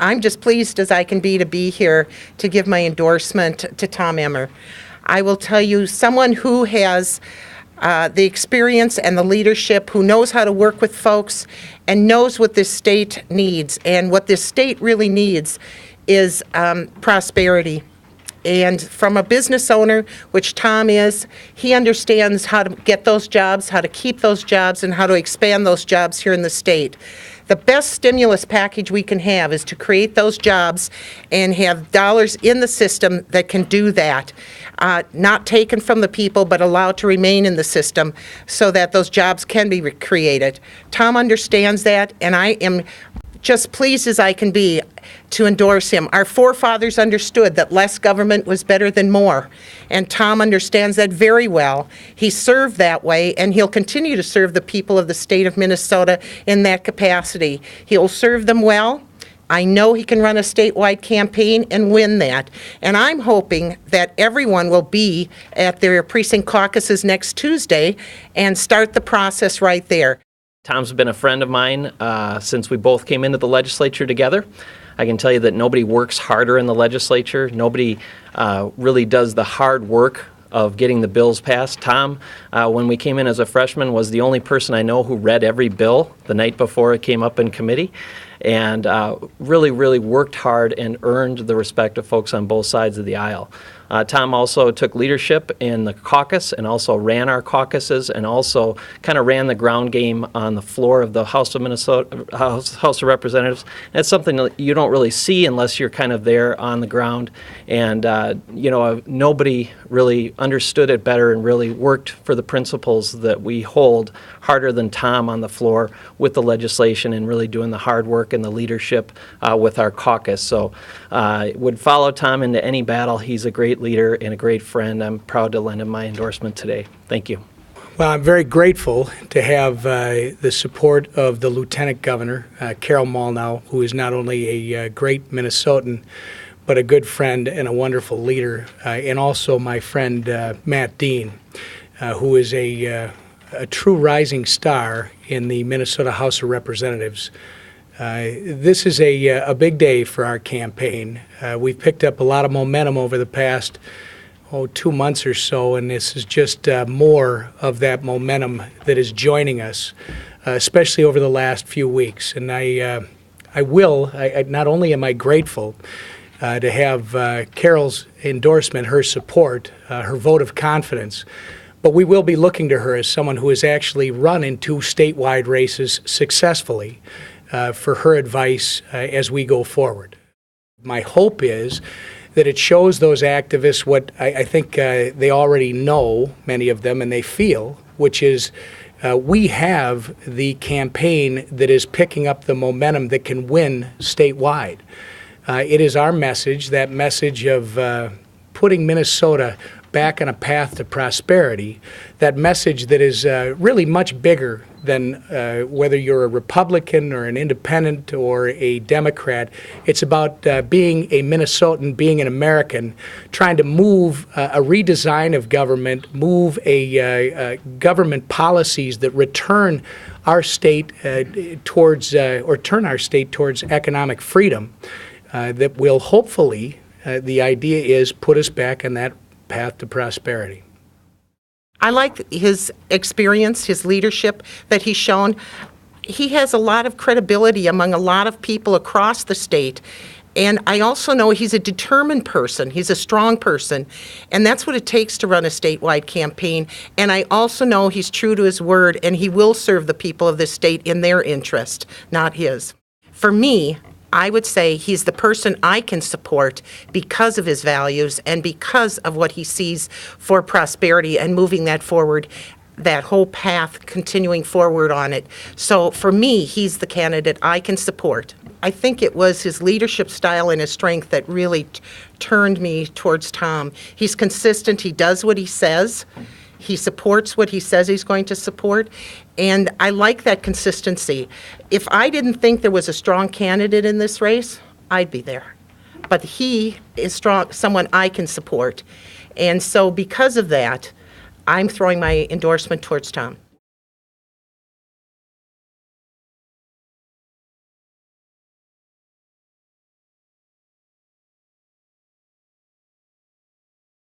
I'm just pleased as I can be to be here to give my endorsement to Tom Emmer. I will tell you, someone who has the experience and the leadership, who knows how to work with folks and knows what this state needs. And what this state really needs is prosperity. And from a business owner, which Tom is, he understands how to get those jobs, how to keep those jobs, and how to expand those jobs here in the state. The best stimulus package we can have is to create those jobs and have dollars in the system that can do that, not taken from the people, but allowed to remain in the system so that those jobs can be created. Tom understands that, and I am just pleased as I can be to endorse him. Our forefathers understood that less government was better than more, and Tom understands that very well. He served that way, and he'll continue to serve the people of the state of Minnesota in that capacity. He'll serve them well. I know he can run a statewide campaign and win that. And I'm hoping that everyone will be at their precinct caucuses next Tuesday and start the process right there. Tom's been a friend of mine since we both came into the legislature together. I can tell you that nobody works harder in the legislature. Nobody really does the hard work of getting the bills passed. Tom, when we came in as a freshman, was the only person I know who read every bill the night before it came up in committee, and really worked hard and earned the respect of folks on both sides of the aisle. Tom also took leadership in the caucus and also ran our caucuses and also kind of ran the ground game on the floor of the House of Minnesota, House of Representatives. And it's something that you don't really see unless you're kind of there on the ground. And, nobody really understood it better and really worked for the principles that we hold harder than Tom on the floor with the legislation and really doing the hard work and the leadership with our caucus. So would follow Tom into any battle. He's a great leader and a great friend. I'm proud to lend him my endorsement today. Thank you. Well, I'm very grateful to have the support of the Lieutenant Governor, Carol Molnau, who is not only a great Minnesotan, but a good friend and a wonderful leader, and also my friend Matt Dean, who is a true rising star in the Minnesota House of Representatives. This is a big day for our campaign. We've picked up a lot of momentum over the past 2 months or so, and this is just more of that momentum that is joining us, especially over the last few weeks. And I not only am I grateful to have Carol's endorsement, her support, her vote of confidence, but we will be looking to her as someone who has actually run in 2 statewide races successfully for her advice as we go forward. My hope is that it shows those activists what I think they already know, many of them, and they feel, which is we have the campaign that is picking up the momentum that can win statewide. It is our message, that message of putting Minnesota back on a path to prosperity, that message that is really much bigger than whether you're a Republican or an independent or a Democrat. It's about being a Minnesotan, being an American, trying to move a redesign of government, move a government policies that return our state towards, or turn our state towards economic freedom that will hopefully, the idea is, put us back on that path to prosperity. I like his experience, his leadership that he's shown. He has a lot of credibility among a lot of people across the state. And I also know he's a determined person. He's a strong person. And that's what it takes to run a statewide campaign. And I also know he's true to his word, and he will serve the people of this state in their interest, not his. For me, I would say he's the person I can support because of his values and because of what he sees for prosperity and moving that forward, that whole path, continuing forward on it. So for me, he's the candidate I can support. I think it was his leadership style and his strength that really turned me towards Tom. He's consistent. He does what he says. He supports what he says he's going to support, and I like that consistency. If I didn't think there was a strong candidate in this race, I'd be there. But he is strong, someone I can support. And so because of that, I'm throwing my endorsement towards Tom.